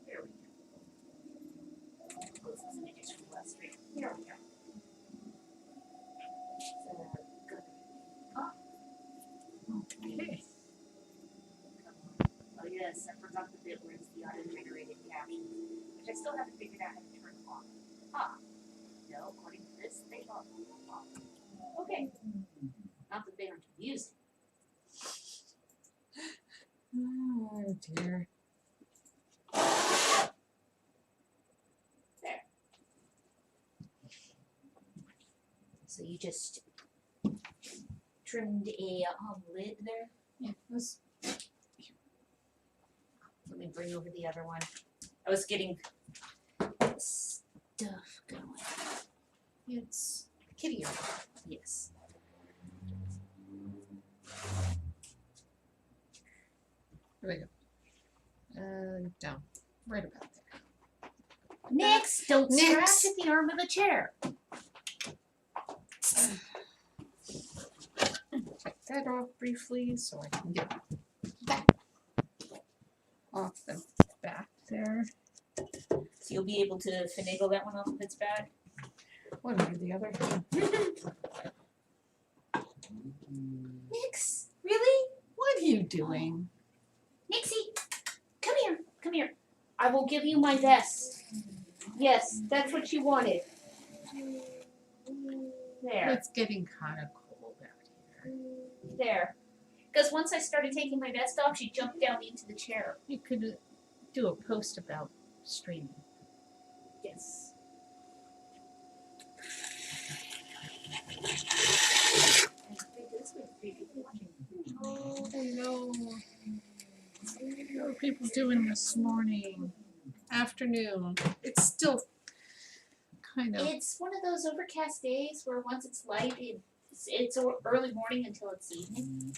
There we go. Oh, this is an image from last week. Here we go. Good. Oh. Okay. Oh yes, I forgot the bit where it's the auto-generated captions, which I still haven't figured out how to turn off. Ah, no, according to this, they are off. Okay. Not that they aren't using. Oh dear. There. So you just trimmed a lid there. Yeah, this. Let me bring over the other one. I was getting stuff going. It's kitty ear. Yes. There we go. Down. Right about there. Nix! Don't Nix. scratch at the arm of the chair. Check that off briefly so I can get that off the back there. So you'll be able to finagle that one off of its back. One or the other. Nix! Really? What are you doing? Nixie! Come here. Come here. I will give you my vest. Yes, that's what you wanted. There. It's getting kind of cold out here. There. Because once I started taking my vest off, she jumped down into the chair. You could do a post about streaming. Yes. Oh, no. What are people doing this morning? Afternoon. It's still kind of. It's one of those overcast days where once it's light, it's early morning until it's evening.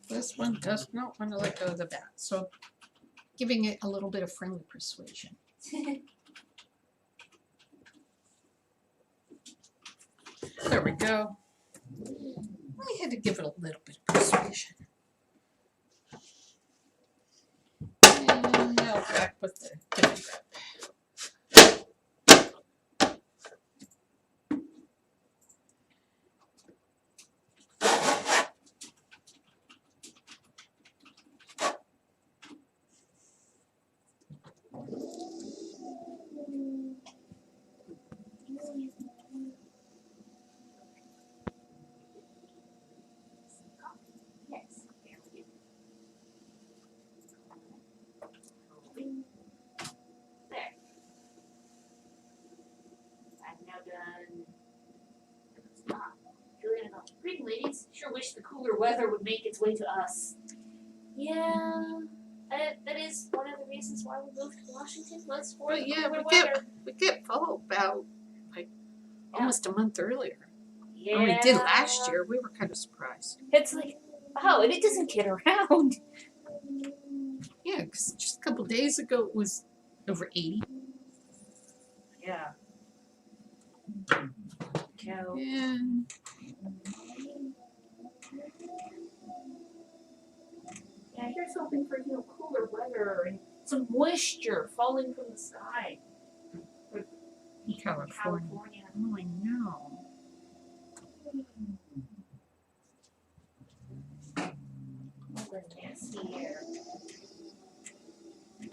This one does not want to let go of the bat, so giving it a little bit of friendly persuasion. There we go. I had to give it a little bit of persuasion. And now back with the different grip. Yes. There we go. There. I've now done. Julian and greeting, ladies. Sure wish the cooler weather would make its way to us. Yeah. That is one of the reasons why we moved to Washington. Was for But the yeah, cooler we weather. get fall about almost a month earlier. Yeah. When we did last year, we were kind of surprised. It's like, oh, and it doesn't get around. Yeah, because just a couple days ago it was over 80. Yeah. Cow. And Yeah, here's hoping for cooler weather and some moisture falling from the sky. California. California. Oh, I know. All the nasty air.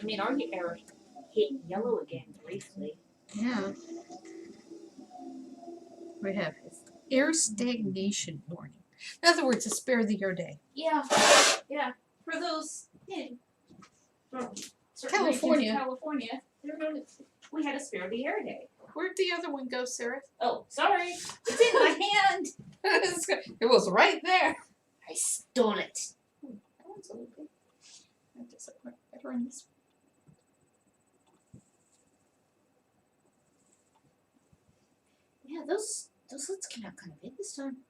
I mean, our air hit yellow again briefly. Yeah. We have air stagnation warning. In other words, a spare the air day. Yeah, yeah. For those from certain California. regions of California, we had a spare the air day. Where'd the other one go, Sarah? Oh, sorry. It's in my hand. It was right there. I stole it. That one's a little bit. That does look better on this one. Yeah, those lids came out kind of big this time.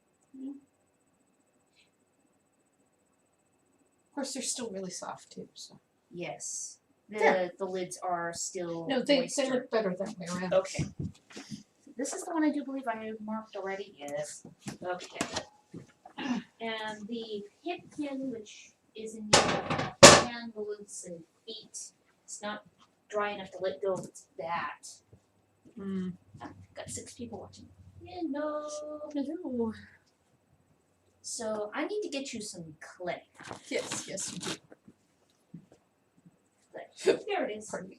Of course, they're still really soft too. So Yes. The lids are still No, they moisture. look better that way around. Okay. This is the one I do believe I have marked already. Yes. Okay. And the hip pin, which is in the handles and feet, it's not dry enough to let go. It's that. Mm. Got 6 people watching. Yeah, no. So I need to get you some clay. Yes, you do. Clay. There it is. Pardon me.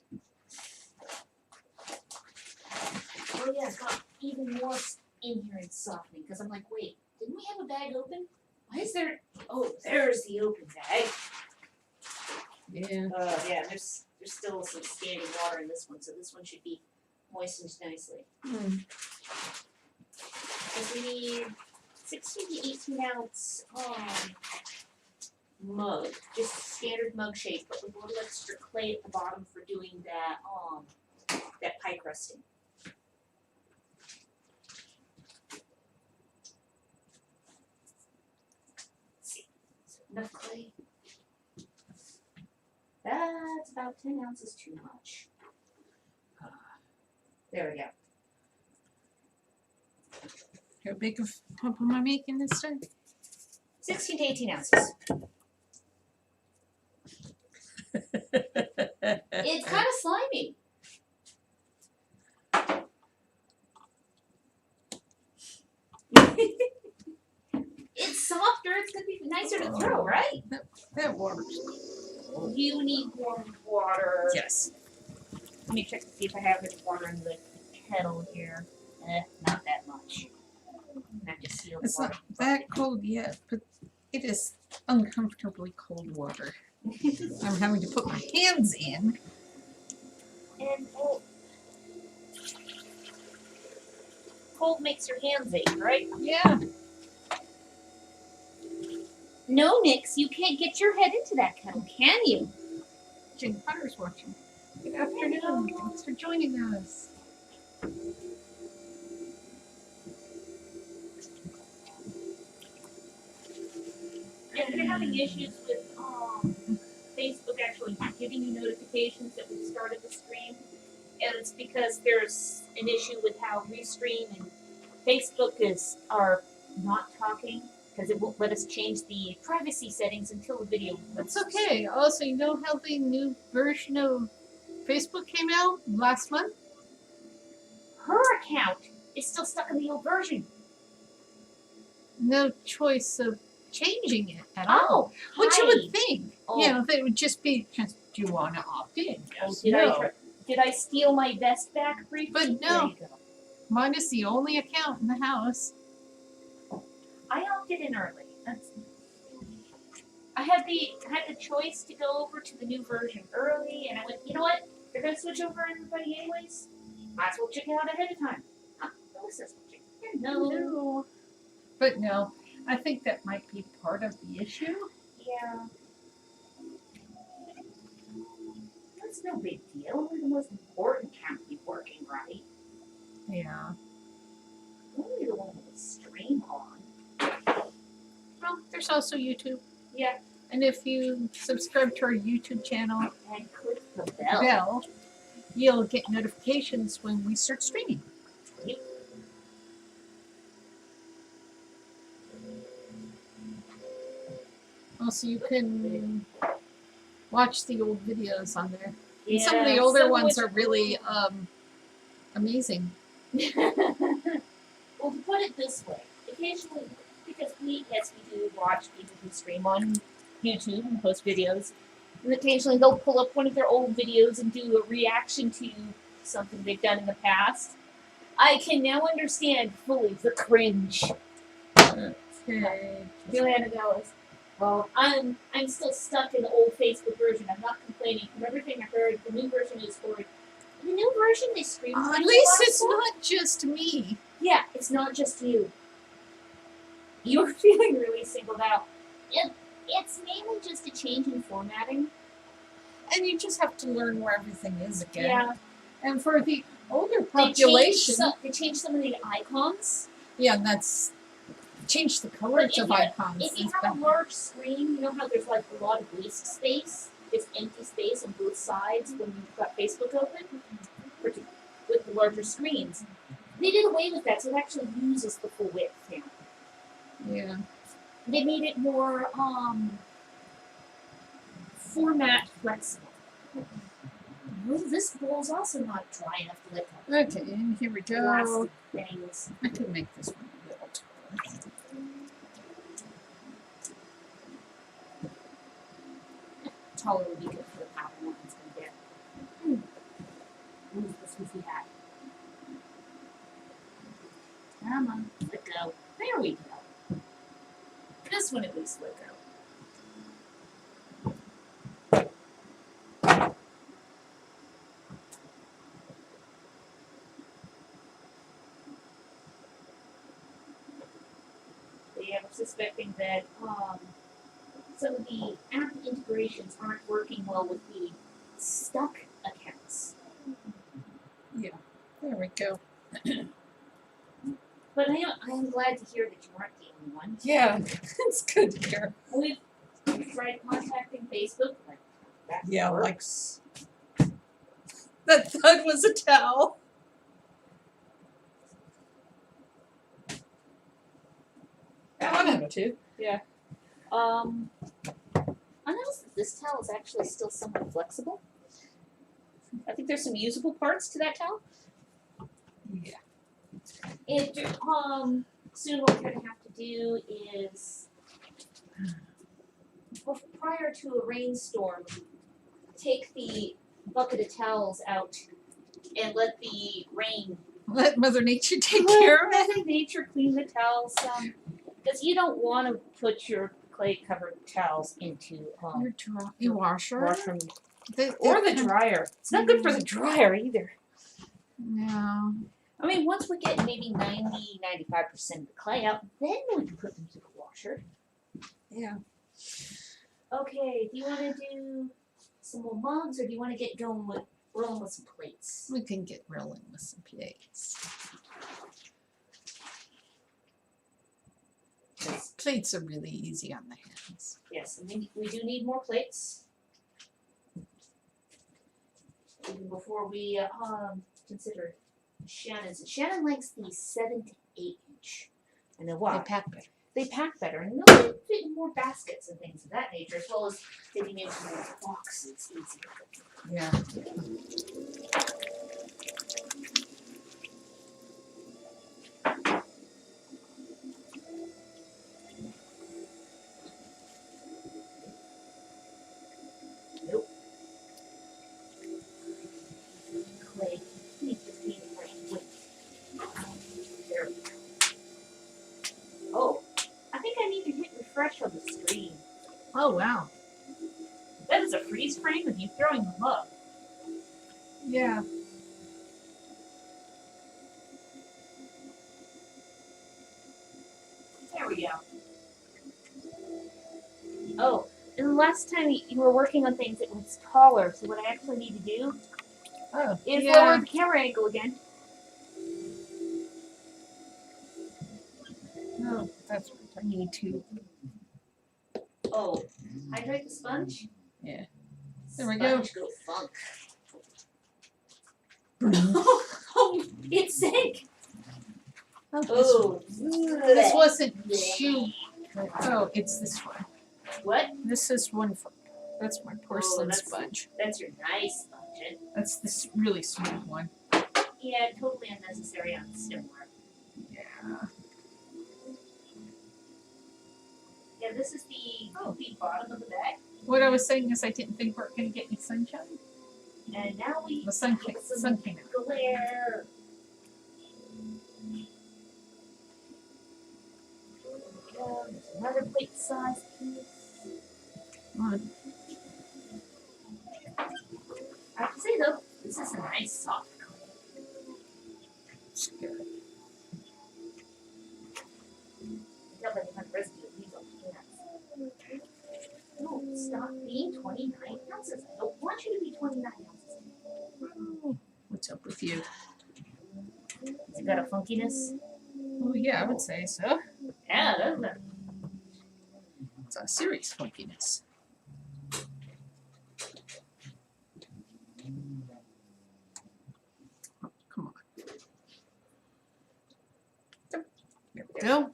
Oh yeah, it's got even more in here in softening because I'm like, wait, didn't we have a bag open? Why is there? Oh, there's the open bag. Yeah. Yeah, there's still some standing water in this one, so this one should be moistened nicely. Mm. Because we need 16 to 18 ounce mug, just standard mug shape, but with a little extra clay at the bottom for doing that pie crusting. Let's see, is there enough clay? That's about 10 ounces too much. There we go. How big of pump am I making this time? 16 to 18 ounces. It's kind of slimy. It's softer. It's gonna be nicer to throw, right? That works. You need warm water. Yes. Let me check to see if I have any water in the kettle here. Not that much. I just sealed the It's water. not that cold yet, but it is uncomfortably cold water. I'm having to put my hands in. And cold makes your hands ache, right? Yeah. No, Nix, you can't get your head into that kettle, can you? Jane Potter's watching. Good afternoon. Thanks for joining us. If you're having issues with Facebook actually giving you notifications that we've started the stream, and it's because there's an issue with how Restream and Facebook are not talking because it won't let us change the privacy settings until the video. That's okay. Also, you know how the new version of Facebook came out last month? Her account is still stuck in the old version. No choice of changing it at all. Oh, Which you would think. Oh. You know, they would just be, do you want to opt in? Yes, Did no. did I steal my vest back briefly? But no. There you go. Mine is the only account in the house. I opted in early. I had the choice to go over to the new version early, and I went, you know what? They're gonna switch over everybody anyways. Might as well check it out ahead of time. Melissa's watching. No. But no, I think that might be part of the issue. Yeah. That's no big deal. Only the most important can't be working right. Yeah. Only the one with the stream on. Well, there's also YouTube. Yeah. And if you subscribe to our YouTube channel, And click the bell. you'll get notifications when we start streaming. Yep. Also, you can watch the old videos on there. And Yeah, some of the older some ones which- are really amazing. Well, to put it this way, occasionally, because we do watch people who stream on YouTube and post videos, and occasionally they'll pull up one of their old videos and do a reaction to something they've done in the past. I can now understand fully the cringe. Okay. Joanna goes, well, I'm still stuck in the old Facebook version. I'm not complaining. From everything I heard, the new version is for the new version they stream. At least it's not just me. Yeah, it's not just you. You're feeling really singled out. It's mainly just a change in formatting. And you just have to learn where everything is again. Yeah. And for the older They population, changed some of the icons. yeah, and that's changed the colors But of icons. If you It's have a been- large screen, you know how there's like a lot of waste space? just empty space on both sides when you've got Facebook open with the larger screens. They did away with that, so it actually uses the full width now. Yeah. They made it more format flexible. Well, this bowl's also not dry enough to let Okay, and here we go. plastic things. I could make this one a little taller. Taller would be good for the power one it's gonna get. Move the swoopy hat. Come on, let go. There we go. This one at least let go. I'm suspecting that some of the app integrations aren't working well with the stuck accounts. Yeah, there we go. But I am glad to hear that you aren't the only one. Yeah, it's good to hear. We've tried contacting Facebook, like that Yeah, works. That thud was a towel. One out of two. Yeah. I noticed that this towel is actually still somewhat flexible. I think there's some usable parts to that towel. Yeah. It soon what we're gonna have to do is prior to a rainstorm, take the bucket of towels out and let the rain Let Mother Nature take care of it. Mother Nature clean the towels some, because you don't want to put your clay-covered towels into Your washer. washroom They or the kind- dryer. It's not good for the dryer either. No. I mean, once we get maybe 90-95% of the clay out, then we can put them to the washer. Yeah. Okay, do you want to do some more mugs, or do you want to get going with rolling with some plates? We can get rolling with some plates. Plates are really easy on the hands. Yes, and we do need more plates. Even before we consider Shannon's. Shannon likes the 7 to 8 inch. I know why. They pack better. They pack better, and they'll fit in more baskets and things of that nature, as well as fitting into more boxes easier. Yeah. Nope. Clay. Needs to be the right width. There we go. Oh, I think I need to hit refresh on the screen. Oh wow. That is a freeze frame of you throwing them up. Yeah. There we go. Oh, and the last time you were working on things, it was taller. So what I actually need to do Oh. is yeah. lower the camera angle again. No, that's what I need to. Oh, hydrate the sponge. Yeah. There we go. Sponge go funk. Oh, it sank. Oh, This wasn't too. Oh, it's this one. what? This is one for. That's my porcelain that's- sponge. That's your nice sponge. That's this really small one. Yeah, totally unnecessary on stemware. Yeah. Yeah, this is the bottom of the bag, What I was saying is I didn't think we were going to get any sunshine. and now we The sun get came, some sun came out. glare. There's another plate size piece. On. I have to say though, this is a nice soft clay. It's good. Tell by the kind of residue it leaves on the hands. No, stop being 29 ounces. I don't want you to be 29 ounces. What's up with you? Has it got a funkiness? Oh yeah, I would say so. Yeah, doesn't it? It's a serious funkiness. Go.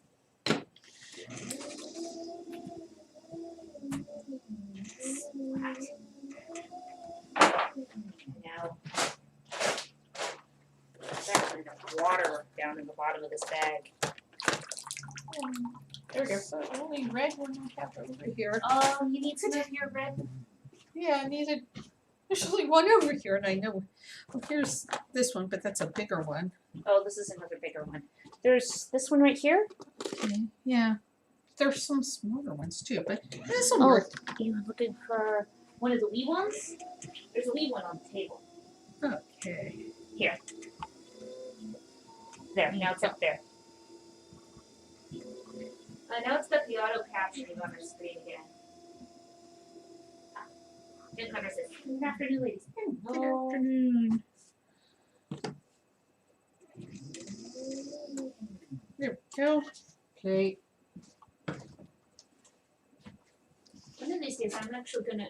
Now, there's actually enough water down in the bottom of this bag. There we go. So only red one I have over here. Oh, you need some of your red? Yeah, I needed. There's only one over here, and I know. Well, here's this one, but that's a bigger one. Oh, this is another bigger one. There's this one right here. Okay. Yeah. There's some smaller ones too, but this will Oh, work. you were looking for one of the wee ones? There's a wee one on the table. Okay. Here. There, now it's up there. Now it's got the auto captioning on our screen again. Jim Hunter says, good afternoon, ladies. Good afternoon. There we go. Okay. One of these days, I'm actually gonna,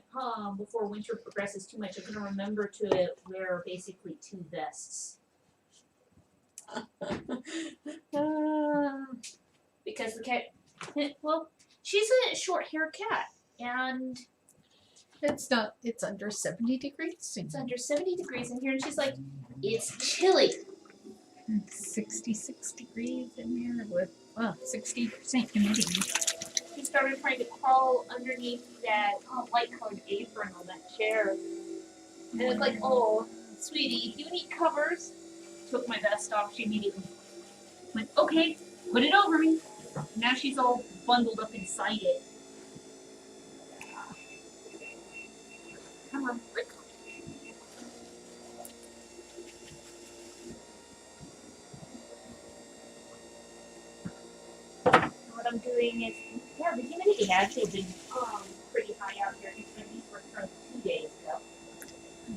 before winter progresses too much, I'm gonna remember to wear basically 2 vests. Because the cat, well, she's a short-haired cat, and It's not. It's under 70 degrees. it's under 70 degrees in here, and she's like, it's chilly. 66 degrees in here with 60% humidity. She started trying to crawl underneath that light-colored apron on that chair. And it's like, oh, sweetie, do you need covers? Took my vest off, she immediately went, okay, put it over me. Now she's all bundled up inside it. Come on, quick. What I'm doing is, yeah, the humidity actually been pretty high out here. It's been these were from 2 days ago,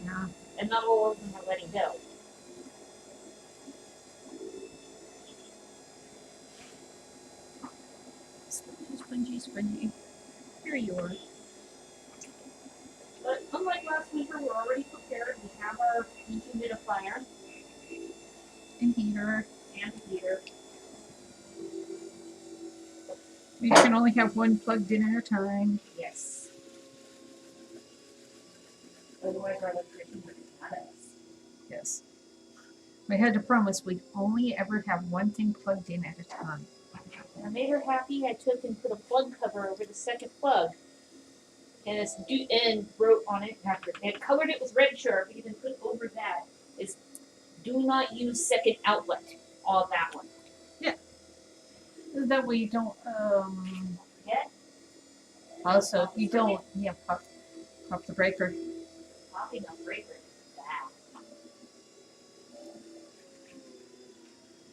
Yeah. and not all of them are letting go. Spongy, spongy. Here you are. But unlike last winter, we're already prepared. We have our dehumidifier And heater. and heater. You can only have one plugged in at a time. Yes. Otherwise, our electrician would cut us. Yes. We had to promise we'd only ever have one thing plugged in at a time. I made her happy. I took and put a plug cover over the second plug, and and wrote on it after it colored it with red Sharpie, and put over that is do not use second outlet on that one. That way you don't. Yeah. Also, you don't. Yeah, pop the breaker. Popping a breaker is bad.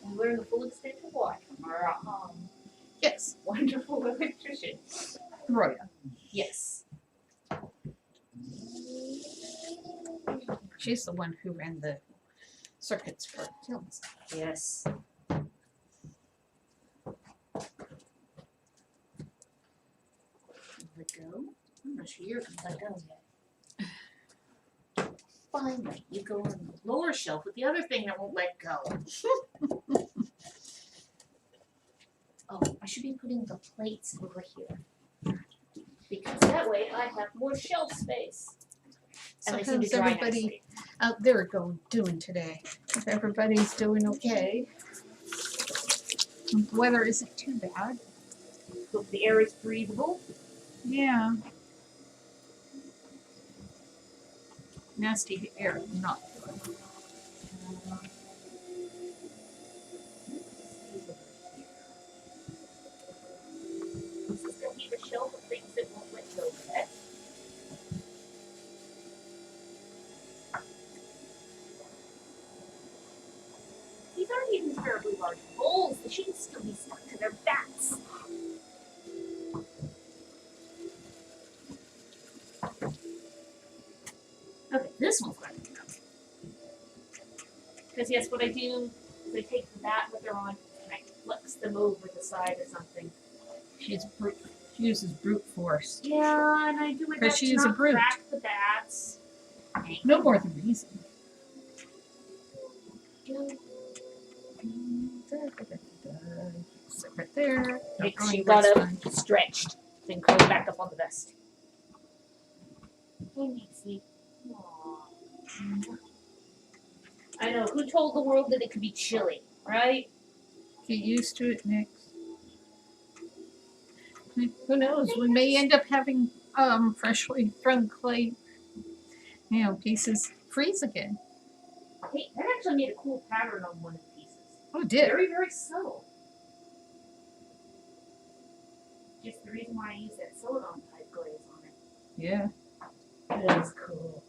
We learned the full extent of watch from our Yes. wonderful electrician. Roya. Yes. She's the one who ran the circuits for films. Yes. Let go? I'm not sure you're gonna let go yet. Finally, you go on the lower shelf with the other thing that won't let go. Oh, I should be putting the plates over here. Because that way I have more shelf space. And So they seem to how's dry everybody nicely. out there doing today? If everybody's doing okay. The weather isn't too bad. Hope the air is breathable. Yeah. Nasty air, not good. This is gonna be the shelf of things that won't let go yet. These aren't even terribly large bowls. They shouldn't still be stuck to their backs. Okay, this one's going to go. Because yes, what I do is I take the bat that they're on and I flex them over the side or something. She uses brute force. Yeah, and I do my 'Cause best she to is a not brute. crack the bats. No more than reason. Sit right there. Make Don't sure go you got anywhere, it it's fine. stretched. Then curl it back up on the vest. Hey, Nixie. Aw. I know. Who told the world that it could be chilly, right? Get used to it, Nick. Who knows? We may end up having freshly thrown clay, pieces freeze again. Hey, that actually made a cool pattern on one of the pieces. Oh, it did. Very, very subtle. Just the reason why I use that silicone type glaze on it. Yeah. That is cool.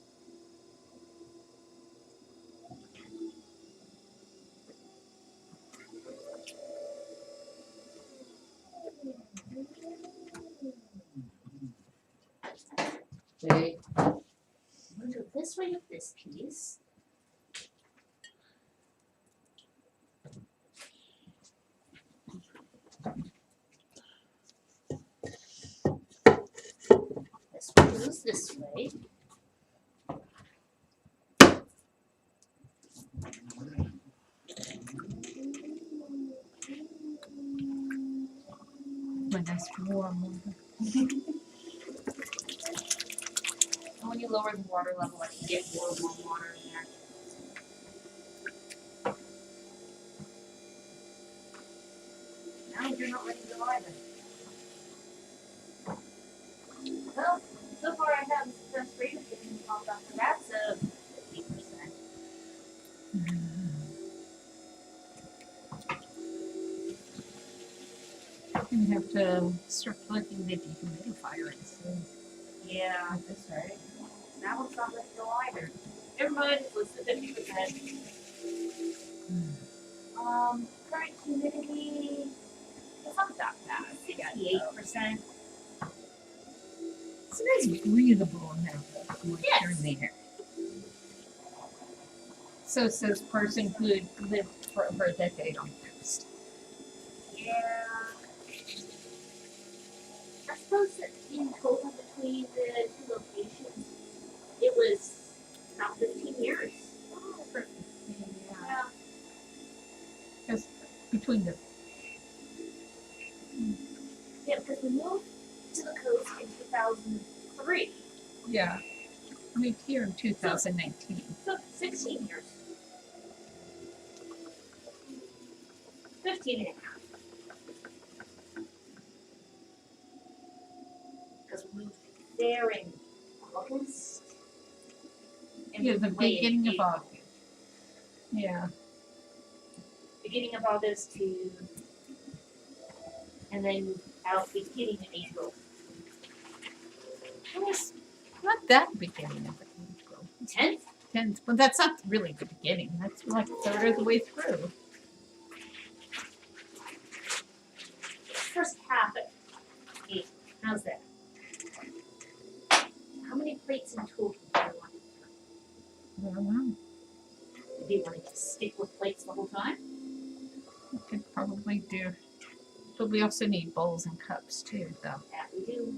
Okay. I'm gonna go this way with this piece. This one goes this way. My nice warm water. And when you lower the water level, I can get more warm water in there. Now you're not ready to go either. Well, so far I have a success rate of getting popped off the bats of 50%. I'm gonna have to start plugging the dehumidifier in soon. Yeah, that's right. That one's not ready to go either. Never mind, it was the 50%. Current humidity, it's not that bad. 68%. It's a nice breathable amount of moisture Yes. in there. So says person who had lived for over a decade on the coast. Yeah. I suppose that in total between the two locations, it was about 15 years. Yeah. Because between the Yeah, because we moved to the coast in 2003. yeah, moved here in 2019. So 16 years. 15 and a half. Because we moved there in August. And Yeah, moved the away in beginning of April. August. Yeah. Beginning of August to, and then out beginning in April. It was not that beginning of April. 10th? 10th, but that's not really the beginning. That's like a third of the way through. First half at 8. How's that? How many plates in total do you want to turn? I don't know. Do you want to just stick with plates the whole time? We could probably do. But we also need bowls and cups too, though. That we do.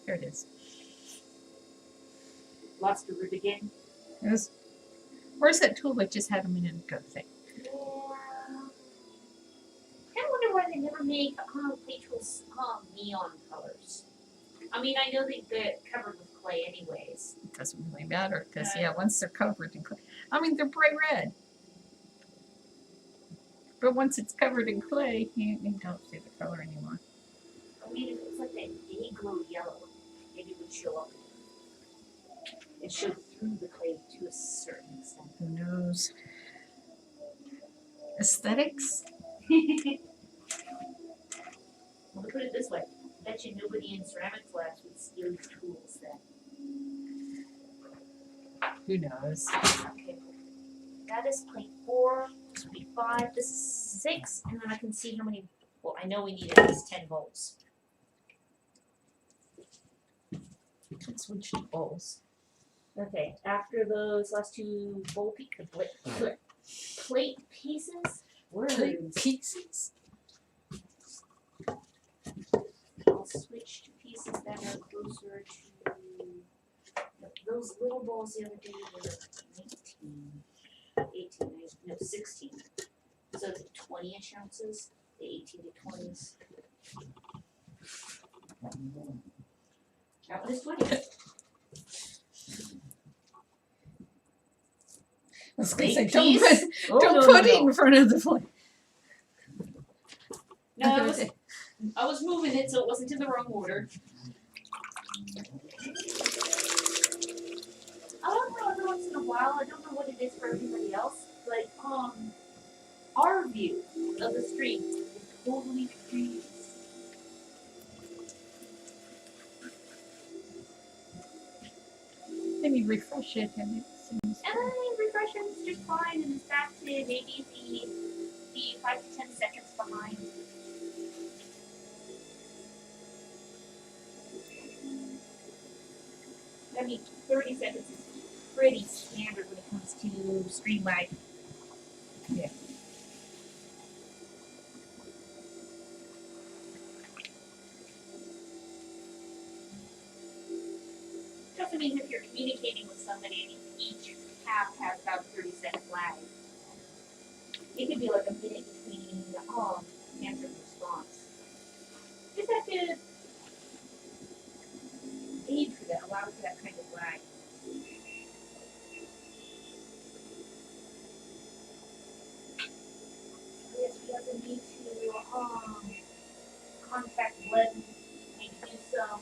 There it is. Lost the root again. Where's that tool I just had a minute ago thing? Yeah. I wonder why they never make plate tools neon colors. I mean, I know they get covered with clay anyways. It doesn't really matter because, Right. yeah, once they're covered in clay. I mean, they're bright red. But once it's covered in clay, you don't see the color anymore. I mean, if it's like that day glow yellow, maybe it would show up. It showed through the clay to a certain extent. Who knows? Aesthetics? Well, to put it this way, I bet you nobody in ceramics labs would steal your tools then. Who knows? Okay. That is plate 4. This would be 5. This is 6. And then I can see how many. Well, I know we need at least 10 volts. Let's switch to bowls. Okay. After those last two plate pieces, Plate pieces? I'll switch to pieces that are closer to. those little balls the other day were 16. So the 20-ish ounces, the 18 to 20s. That one is 20. I was gonna say, Wait, don't please? put, don't put it in front of the flame. No, I was moving it so it wasn't in the wrong order. I don't know every once in a while, I don't know what it is for everybody else, but our view of the street is totally trees. Maybe refresh it and it seems. And refreshing's just fine, and it's back to maybe the 5 to 10 seconds behind. I mean, 30 seconds is pretty standard when it comes to stream lag. Yeah. Just means if you're communicating with somebody and each half has about a 30-second lag, it could be like a minute between answer and response. Just have to aid for that, allow for that kind of lag. Yes, we also need to contact Glenn and do some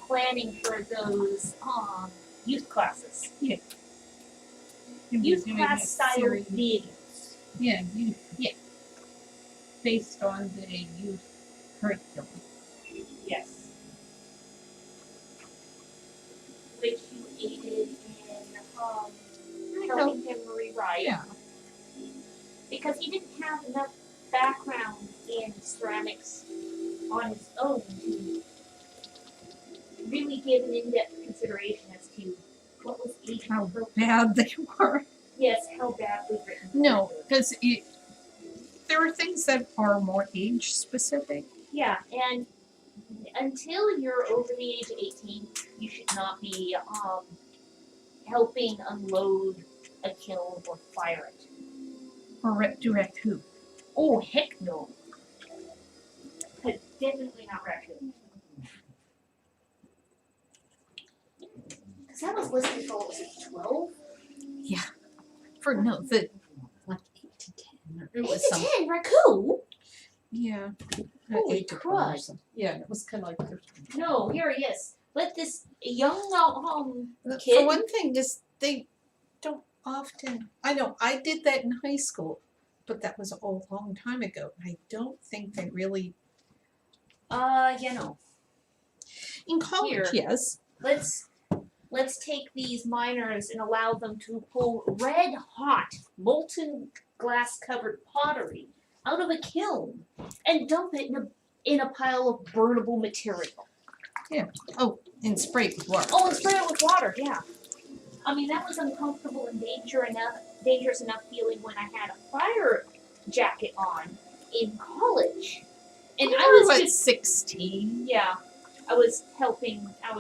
planning for those youth classes. Yeah. Youth Doing class a style series. videos. Yeah, based on the youth curriculum. Yes. Which you aided in helping him rewrite. Yeah. Because he didn't have enough background in ceramics on his own to really give an in-depth consideration as to what was age How appropriate. bad they were. Yes, how badly written. No, because there are things that are more age specific. Yeah, and until you're over the age of 18, you should not be helping unload a kiln or fire it. Or direct who? Oh, heck no. But definitely not raccoon. Because that was listed for, what was it, 12? For no, the Like 8 to 10. Or 8 it was to some 10, raccoon? yeah. Holy 8 to 12 or crud. something. Yeah, it was kind of like 13. No, here he is. Let this young For kid. one thing, they don't often. I know I did that in high school, but that was a long time ago. I don't think they really You know, in college. Here. Yes. let's take these miners and allow them to pull red hot molten glass covered pottery out of a kiln and dump it in a pile of burnable material. And spray it with water. Oh, and spray it with water, yeah. I mean, that was uncomfortable and dangerous enough feeling when I had a fire jacket on in college. And You I were, was what, just 16. yeah, I was helping. I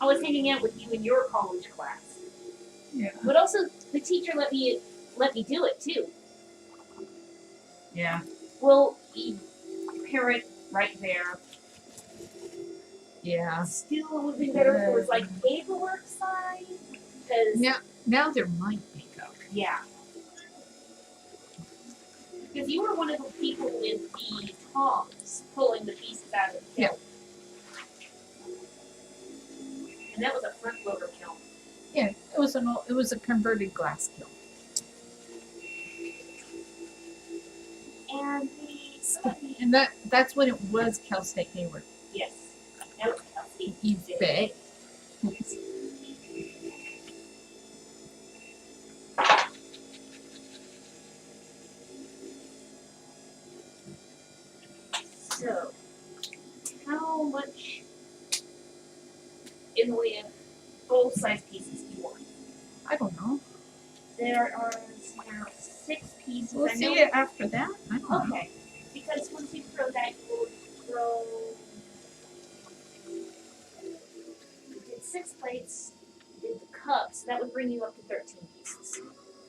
was hanging out with you in your college class. Yeah. But also, the teacher let me do it too. Yeah. Well, parent right there. Yeah. Still, it would have been better if there was like paperwork signed. Because Now there might be though. yeah. Because you were one of the people with the tongs pulling the pieces out of the kiln. And that was a front loader kiln. Yeah. It was a converted glass kiln. And And that's when it was Cal State Hayward. yes, that was Kelsey. You bet. So, how much in the way of full-size pieces do you want? I don't know. There are now 6 pieces. We'll I see know. it after that. I don't know. Okay, because once you throw that, you will throw 6 plates, did the cups, that would bring you up to 13 pieces.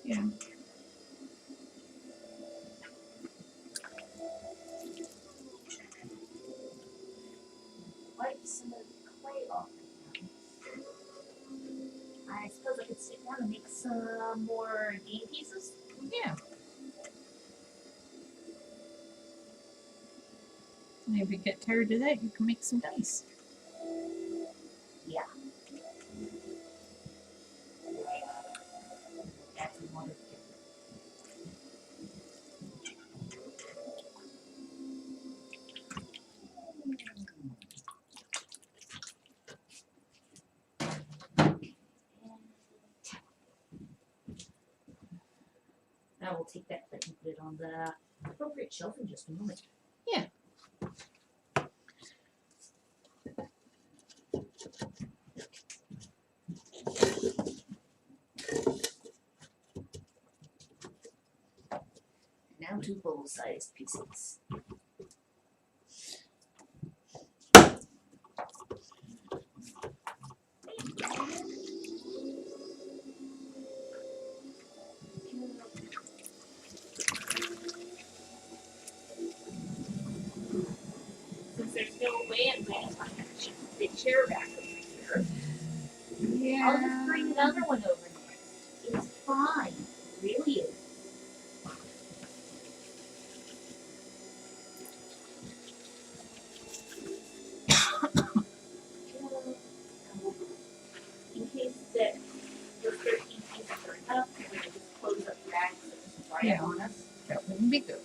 Yeah. Wipe some of the clay off. I suppose I could sit down and make some more game pieces. Yeah. And if you get tired of that, you can make some dice. Yeah. That's one of the I will take that plate and put it on the appropriate shelf in just a moment. Yeah. Now to bowl-sized pieces. Since there's no way I'm going to shift the chair back over here, I'll just bring another one over there. It's fine. It really is. In case that those 13 pieces are enough, we're going to just close up the bag so it doesn't dry Yeah. up on us. That wouldn't be good.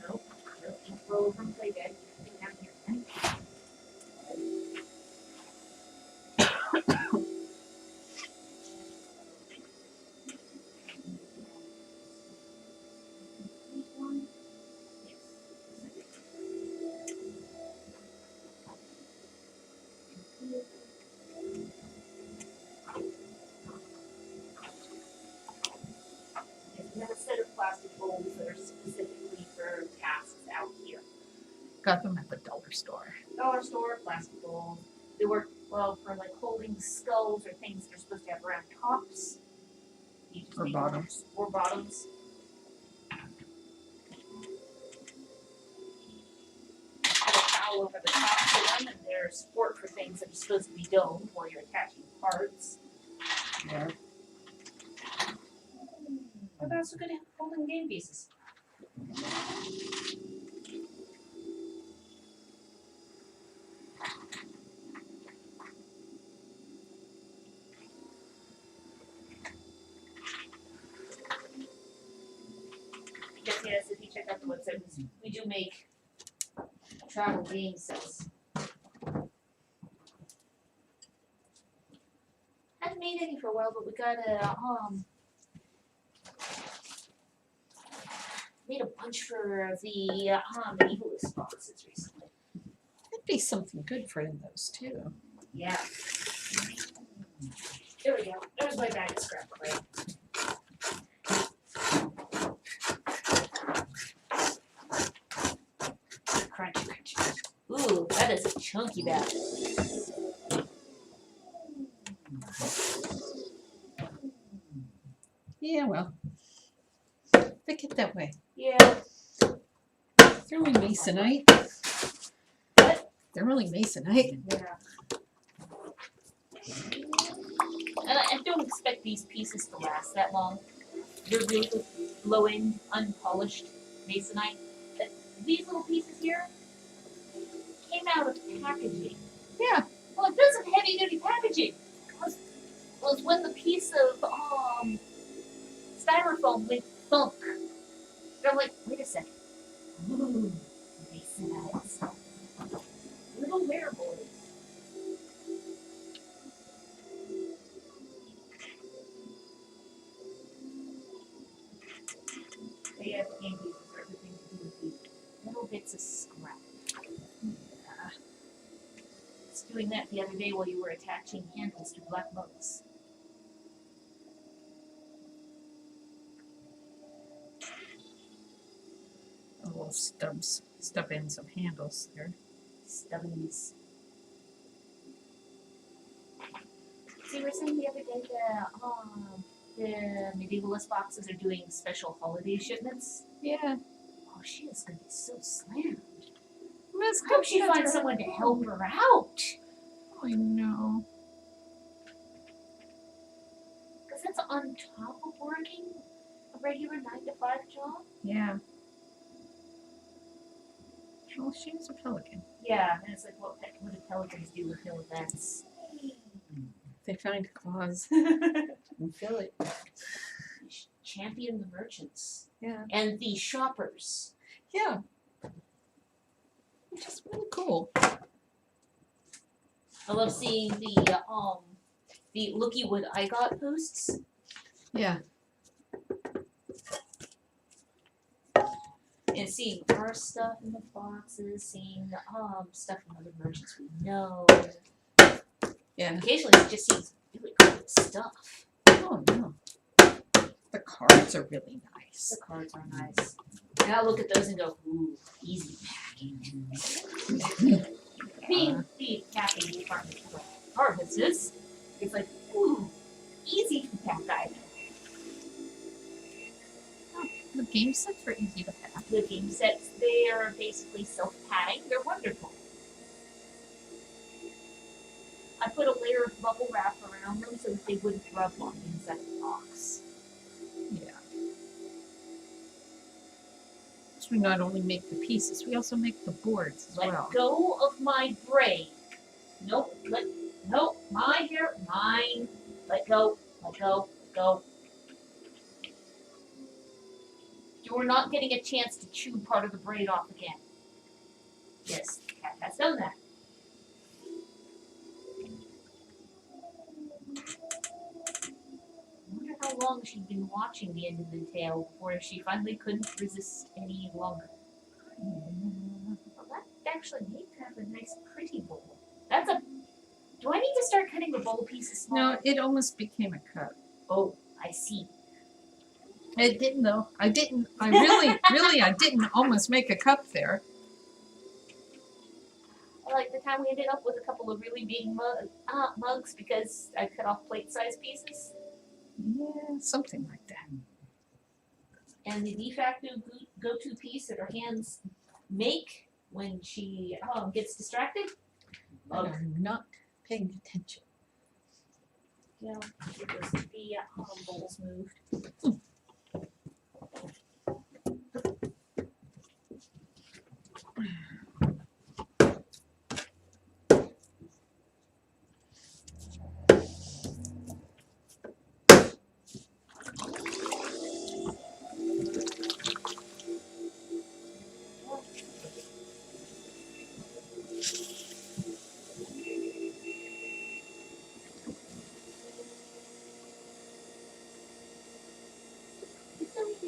Nope. Nope. Don't roll over and play dead. Get down here. Then. We have a set of plastic bowls that are specifically for tasks out here. Got them at the dollar store. Dollar store, plastic bowls. They work well for like holding skulls or things that are supposed to have round tops. You just Or make bottoms. Or bottoms. Have a towel over the top for them, and they're support for things that are supposed to be domed while you're attaching parts. Yeah. But they're also good at holding game pieces. Because yes, if you check out the website, we do make travel game sets. Haven't made any for a while, but we got a made a bunch for the medievalist boxes recently. That'd be something good for those too. Yeah. There we go. There's my bag of scrap clay. Crunch, crunch, crunch. Ooh, that is a chunky bag. Yeah, well. They get that way. Yeah. They're only masonite. They're only masonite. Yeah. And I don't expect these pieces to last that long. They're really low-end, unpolished masonite. These little pieces here came out of packaging. Yeah. Well, it doesn't heavy-duty packaging. Was when the piece of styrofoam went thunk. And I'm like, wait a second. Ooh, masonite. Little wearables. They have game pieces or everything to do with these little bits of scrap. Yeah. Was doing that the other day while you were attaching handles to black mugs. Oh, little stubs. Stuff in some handles there. Stubbins. See, we were saying the other day the medievalist boxes are doing special holiday shipments. Yeah. Oh, she is gonna be so slammed. Let's I hope she finds someone to help her out. I know. Because that's on top of working a regular 9-to-5 job. Yeah. Well, she was a pelican. Yeah, and it's like, what do pelicans do with hill events? They find a cause and fill it. Champion the merchants Yeah. and the shoppers. Yeah. Which is really cool. I love seeing the looky what I got posts. Yeah. And seeing our stuff in the boxes, seeing stuff from other merchants we know. Yeah. Occasionally it just seems really cool stuff. Oh no. The cards are really nice. The cards are nice. And I look at those and go, ooh, easy packing. Being the packing department for harvests, it's like, ooh, easy to pack items. The game sets are easy to pack. The game sets, they are basically self-padding. They're wonderful. I put a layer of bubble wrap around them so that they wouldn't rub on the inside of the box. Yeah. So we not only make the pieces, we also make the boards as Let well. go of my braid. Nope, my hair, mine. Let go, let go, let go. You're not getting a chance to chew part of the braid off again. Yes, the cat has done that. I wonder how long she'd been watching the end of the tale before she finally couldn't resist any longer. Well, that actually made kind of a nice, pretty bowl. That's a. Do I need to start cutting the bowl pieces smaller? No, it almost became a cup. Oh, I see. It didn't though. I didn't. I really, I didn't almost make a cup there. I like the time we ended up with a couple of really big mugs because I cut off plate-sized pieces. Yeah, something like that. And the de facto go-to piece that her hands make when she gets distracted. But I'm not paying attention. Yeah, because the bowls moved.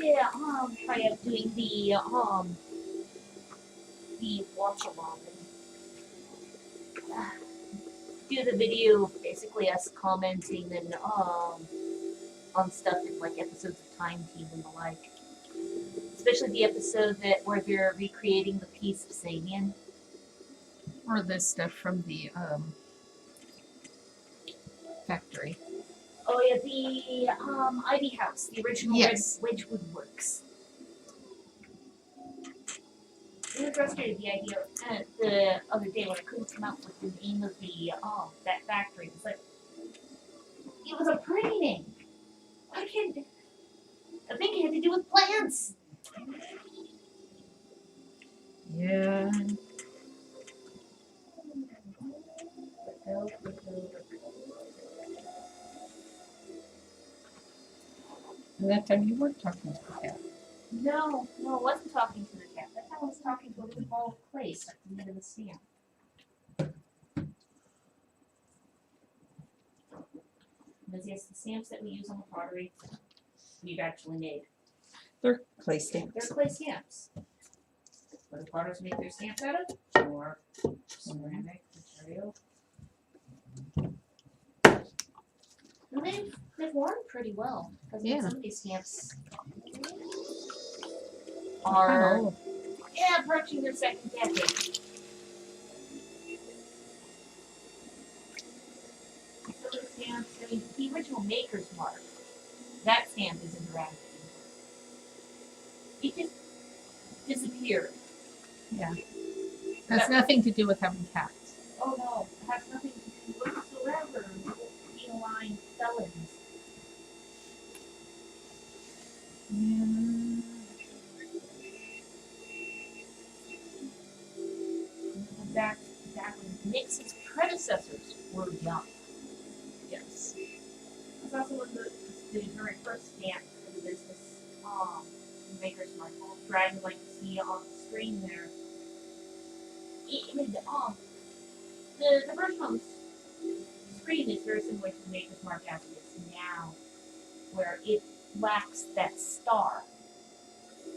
Yeah, try out doing the watch along and do the video of basically us commenting and on stuff in like episodes of Time Team and the like. Especially the episode where they're recreating the piece of Samian. Or this stuff from the factory. Oh yeah, the Ivy House, the original Yes. Wedgwood Works. I was frustrated with the idea the other day when I couldn't come up with the name of the that factory. It was like it was a pretty name. Why can't I think it had to do with plants. Yeah. And that time you weren't talking to the cat. No, I wasn't talking to the cat. That time I was talking to a little ball of clay stuck in the end of the stamp. Because yes, the stamps that we use on the pottery, we've actually made. They're clay They're stamps. clay stamps. What do potters make their stamps out of? Or ceramic material. And they've worn pretty well. Because Yeah. some of these stamps Kinda are old. Yeah, approaching their second decade. So the stamps, I mean, the original Maker's Mark, that stamp is interactive. It just disappeared. Yeah. Has nothing to do with having cats. Oh no, it has nothing to do whatsoever with feline felons. Yeah. Back when Nixon's predecessors were young. Yes. It's also one of the very first stamp for the business, Maker's Mark, little dragon like you see on the screen there. The version on the screen is very similar to the Maker's Mark as it is now, where it lacks that star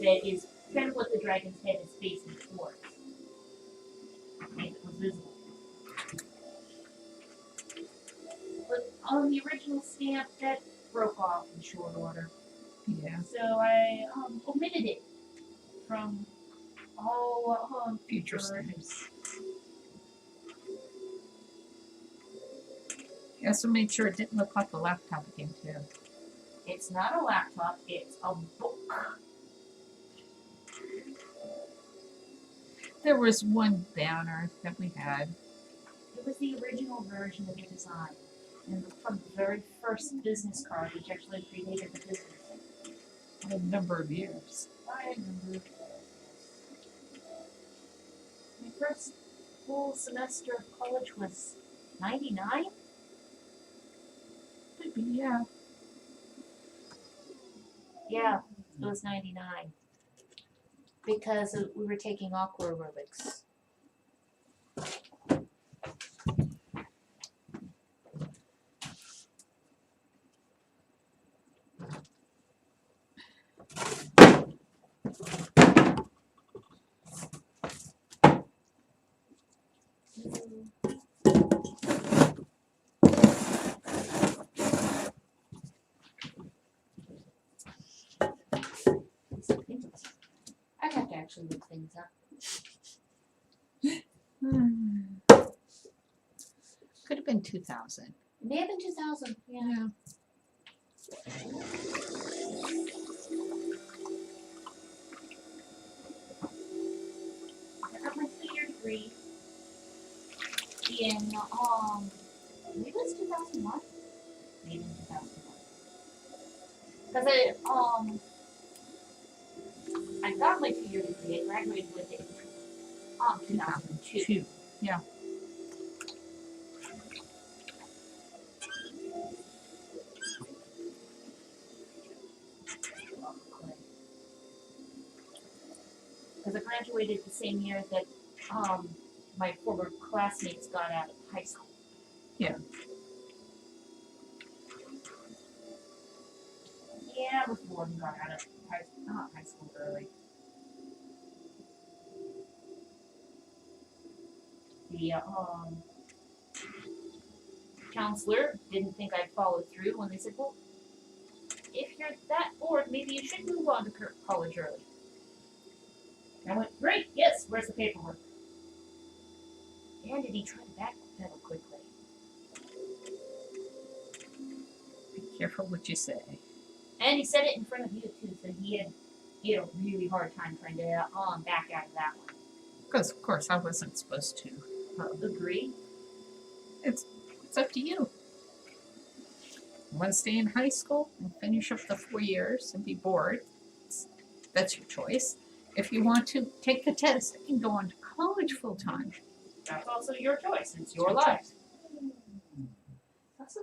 that is kind of what the dragon's head is facing towards. If it was visible. But on the original stamp, that broke off in short order. Yeah. So I omitted it from all Future versions. stamps. You also made sure it didn't look like a laptop again too. It's not a laptop, it's a book. There was one banner that we had. It was the original version of the design. And from the very first business card, which actually predated the business. A number of years. I remember. My first full semester of college was 99? Maybe, yeah. Yeah, it was 99. Because we were taking aqua aerobics. I'd have to actually look things up. Could have been 2000. It may have been 2000, yeah. Yeah. I got my 2-year degree in, maybe it was 2001? Maybe 2001. Because I got my 2-year degree, I graduated with it, 2002. 2. Yeah. Because I graduated the same year that my former classmates got out of high school. Yeah. Yeah, I was born and got out of high school early. The counselor didn't think I'd follow through when they said, well, if you're that bored, maybe you should move on to college early. I went, great, yes, where's the paperwork? And did he try to backpedal quickly? Be careful what you say. And he said it in front of you too, so he had a really hard time trying to back out of that one. Because, of course, I wasn't supposed to. Agree? It's up to you. You want to stay in high school and finish up the 4 years and be bored, that's your choice. If you want to take the test and go on to college full time, That's also your choice. It's your life. That's the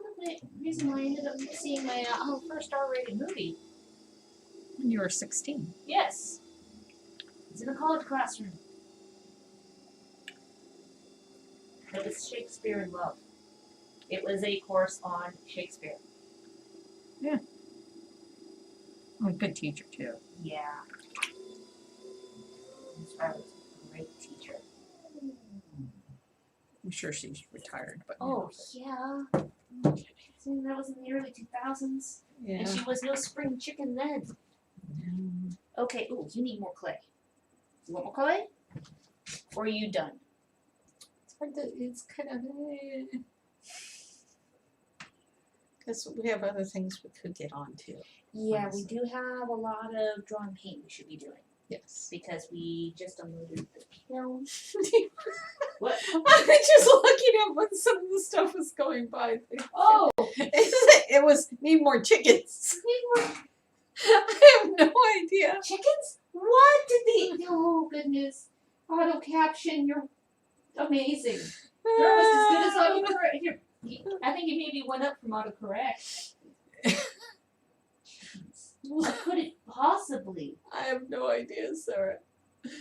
reason why I ended up seeing my first R-rated movie. when you were 16. Yes. It's in a college classroom. It was Shakespeare in Love. It was a course on Shakespeare. I'm a good teacher, too. Yeah. Miss Riley's a great teacher. I'm sure she's retired, but Oh, yeah. So that was in the early 2000s. Yeah. And she was no spring chicken then. Okay, ooh, you need more clay. Want more clay? Or are you done? It's kind of. Because we have other things we could get onto. Yeah, we Honestly. do have a lot of drawn paint we should be doing Yes. because we just unloaded the kiln. What? I was just looking at when some of the stuff was going by. Oh, It was need more chickens. I have no idea. chickens? What did they? Oh goodness! Auto caption, you're amazing. You're almost as good as autocorrect. Here, I think you maybe went up from autocorrect. What could it possibly? I have no idea, Sarah. I'm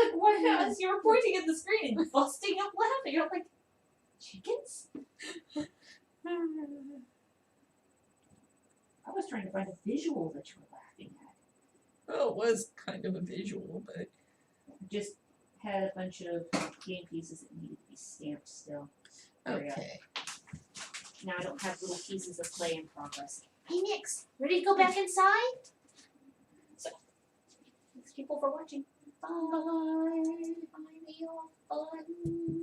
like, what else? You were pointing at the screen and busting up laughing. You're like, chickens? I was trying to find a visual that you were laughing at. Well, it was kind of a visual, but Just had a bunch of game pieces that needed to be stamped still. There we go. okay. Now I don't have little pieces of clay in progress. Hey Nix, ready to go back inside? So, thanks people for watching. Bye. Bye. Bye.